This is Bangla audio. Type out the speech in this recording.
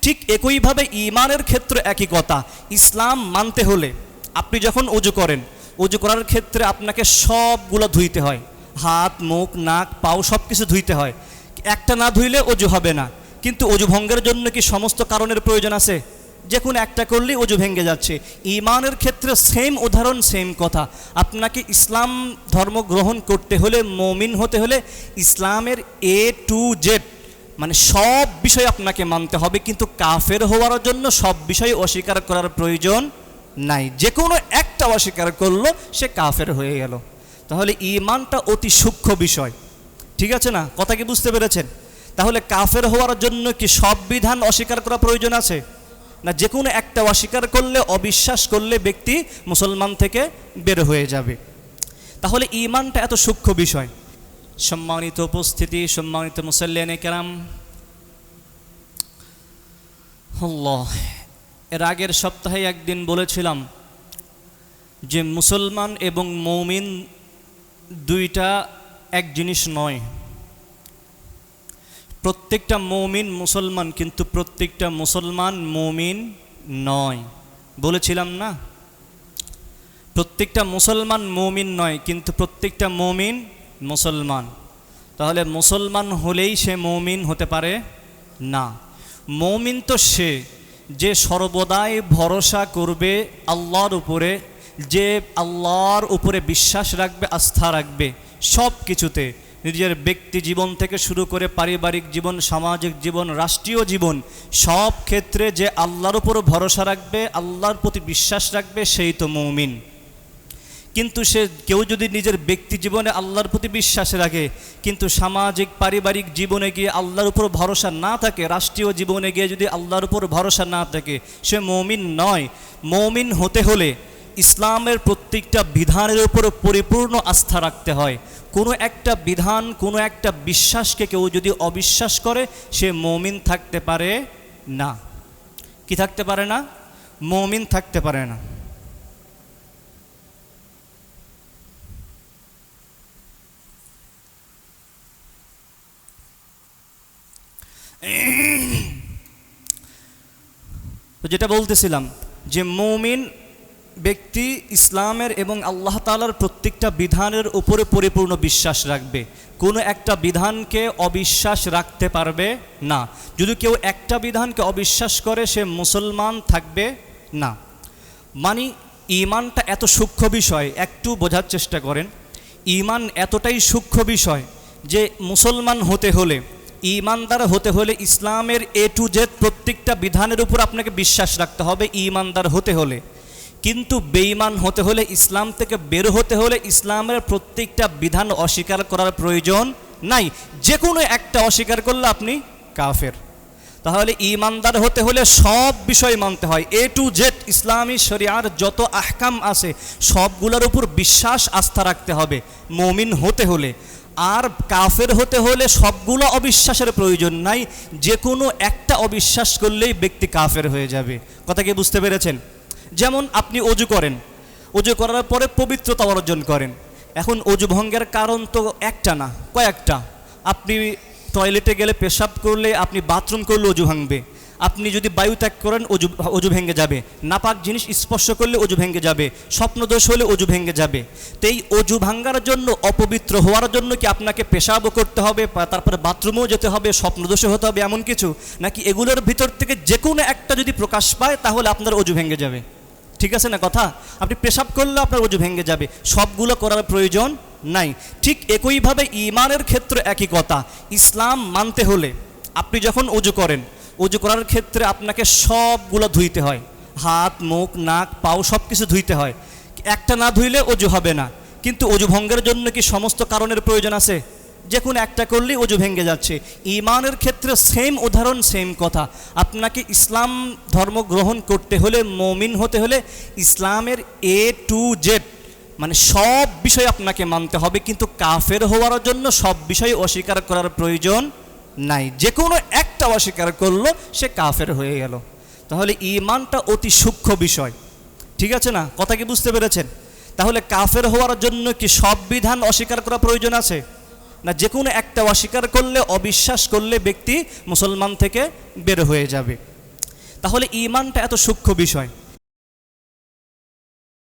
ঠিক একইভাবে ঈমানের ক্ষেত্রে একই কথা। ইসলাম মানতে হলে আপনি যখন ওযু করেন, ওযু করার ক্ষেত্রে আপনাকে সবগুলো ধুইতে হয়, হাত, মুখ, নাক, পাও সব কিছু ধুইতে হয়। একটা না ধুইলে ওযু হবে না। কিন্তু ওযু ভঙ্গের জন্য কি সমস্ত কারণের প্রয়োজন আছে? যে কোনো একটা করলেই ওযু ভেঙে যাচ্ছে। ঈমানের ক্ষেত্রে সেম উদাহরণ, সেম কথা। আপনাকে ইসলাম ধর্ম গ্রহণ করতে হলে, মুমিন হতে হলে ইসলামের A to Z মানে সব বিষয় আপনাকে মানতে হবে, কিন্তু কাফের হওয়ার জন্য সব বিষয় অস্বীকার করার প্রয়োজন নাই। যে কোনো একটা অস্বীকার করলো সে কাফের হয়ে গেল। তাহলে ঈমানটা অতি সূক্ষ্ম বিষয়, ঠিক আছে না? কথা কি বুঝতে পেরেছেন? তাহলে কাফের হওয়ার জন্য কি সব বিধান অস্বীকার করা প্রয়োজন আছে? না, যে কোনো একটা অস্বীকার করলে, অবিশ্বাস করলে ব্যক্তি মুসলমান থেকে বের হয়ে যাবে। তাহলে ঈমানটা এত সূক্ষ্ম বিষয়। সম্মানিত উপস্থিতি, সম্মানিত মুসল্লিয়ানে কেরাম, আল্লাহ, এর আগের সপ্তাহে একদিন বলেছিলাম যে মুসলমান এবং মুমিন দুইটা এক জিনিস নয়। প্রত্যেকটা মুমিন মুসলমান, কিন্তু প্রত্যেকটা মুসলমান মুমিন নয়, বলেছিলাম না? প্রত্যেকটা মুসলমান মুমিন নয়, কিন্তু প্রত্যেকটা মুমিন মুসলমান। তাহলে মুসলমান হলেই সে মুমিন হতে পারে না। মুমিন তো সে যে সর্বদাই ভরসা করবে আল্লাহর উপরে, যে আল্লাহর উপরে বিশ্বাস রাখবে, আস্থা রাখবে সব কিছুতে, নিজের ব্যক্তি জীবন থেকে শুরু করে পারিবারিক জীবন, সামাজিক জীবন, রাষ্ট্রীয় জীবন, সব ক্ষেত্রে যে আল্লাহর উপর ভরসা রাখবে, আল্লাহর প্রতি বিশ্বাস রাখবে, সেই তো মুমিন। কিন্তু সে কেউ যদি নিজের ব্যক্তি জীবনে আল্লাহর প্রতি বিশ্বাস রাখে, কিন্তু সামাজিক পারিবারিক জীবনে গিয়ে আল্লাহর উপর ভরসা না থাকে, রাষ্ট্রীয় জীবনে গিয়ে যদি আল্লাহর উপর ভরসা না থাকে, সে মুমিন নয়। মুমিন হতে হলে ইসলামের প্রত্যেকটা বিধানের উপর পরিপূর্ণ আস্থা রাখতে হয়। কোনো একটা বিধান, কোনো একটা বিশ্বাসকে কেউ যদি অবিশ্বাস করে, সে মুমিন থাকতে পারে না। কি থাকতে পারে না? মুমিন থাকতে পারে না। তো যেটা বলতেছিলাম যে মুমিন ব্যক্তি ইসলামের এবং আল্লাহ তাআলার প্রত্যেকটা বিধানের উপরে পরিপূর্ণ বিশ্বাস রাখবে, কোনো একটা বিধানকে অবিশ্বাস রাখতে পারবে না। যদি কেউ একটা বিধানকে অবিশ্বাস করে, সে মুসলমান থাকবে না। মানে ঈমানটা এত সূক্ষ্ম বিষয়, একটু বোঝার চেষ্টা করেন। ঈমান এতটাই সূক্ষ্ম বিষয় যে মুসলমান হতে হলে, ঈমানদার হতে হলে ইসলামের A to Z প্রত্যেকটা বিধানের উপর আপনাকে বিশ্বাস রাখতে হবে ঈমানদার হতে হলে। কিন্তু বেঈমান হতে হলে, ইসলাম থেকে বের হতে হলে ইসলামের প্রত্যেকটা বিধান অস্বীকার করার প্রয়োজন নাই। যে কোনো একটা অস্বীকার করলে আপনি কাফের। তাহলে ঈমানদার হতে হলে সব বিষয় মানতে হয়, A to Z ইসলামী শরিয়ার যত আহকাম আছে সবগুলোর উপর বিশ্বাস, আস্থা রাখতে হবে মুমিন হতে হলে। আর কাফের হতে হলে সবগুলো অবিশ্বাসের প্রয়োজন নাই, যে কোনো একটা অবিশ্বাস করলেই ব্যক্তি কাফের হয়ে যাবে। কথা কি বুঝতে পেরেছেন? যেমন আপনি ওযু করেন, ওযু করার পরে পবিত্রতা অর্জন করেন। এখন ওযু ভঙ্গের কারণ তো একটা না, কয়েকটা। আপনি টয়লেটে গেলে, পেশাব করলে, আপনি বাথরুম করলে ওযু ভাঙবে। আপনি যদি বায়ু ত্যাগ করেন ওযু ভেঙে যাবে। নাপাক জিনিস স্পর্শ করলে ওযু ভেঙে যাবে। স্বপ্নদোষ হলে ওযু ভেঙে যাবে। তো এই ওযু ভাঙার জন্য, অপবিত্র হওয়ার জন্য কি আপনাকে পেশাবও করতে হবে, তারপরে বাথরুমেও যেতে হবে, স্বপ্নদোষে হতে হবে এমন কিছু? নাকি এগুলোর ভিতর থেকে যে কোনো একটা যদি প্রকাশ পায় তাহলে আপনার ওযু ভেঙে যাবে? ঠিক আছে না কথা? আপনি পেশাব করলে আপনার ওযু ভেঙে যাবে, সবগুলো করার প্রয়োজন নাই। ঠিক একইভাবে ঈমানের ক্ষেত্রে একই কথা। ইসলাম মানতে হলে আপনি যখন ওযু করেন, ওযু করার ক্ষেত্রে আপনাকে সবগুলো ধুইতে হয়, হাত, মুখ, নাক, পাও সব কিছু ধুইতে হয়। একটা না ধুইলে ওযু হবে না। কিন্তু ওযু ভঙ্গের জন্য কি সমস্ত কারণের প্রয়োজন আছে? যে কোনো একটা করলেই ওযু ভেঙে যাচ্ছে। ঈমানের ক্ষেত্রে সেম উদাহরণ, সেম কথা। আপনাকে ইসলাম ধর্ম গ্রহণ করতে হলে, মুমিন হতে হলে ইসলামের A to Z মানে সব বিষয় আপনাকে মানতে হবে, কিন্তু কাফের হওয়ার জন্য সব বিষয় অস্বীকার করার প্রয়োজন নাই। যে কোনো একটা অস্বীকার করলো সে কাফের হয়ে গেল। তাহলে ঈমানটা অতি সূক্ষ্ম বিষয়, ঠিক আছে না? কথা কি বুঝতে পেরেছেন? তাহলে কাফের হওয়ার জন্য কি সব বিধান অস্বীকার করা প্রয়োজন আছে? না, যে কোনো একটা অস্বীকার করলে, অবিশ্বাস করলে ব্যক্তি মুসলমান থেকে বের হয়ে যাবে। তাহলে ঈমানটা এত সূক্ষ্ম বিষয়।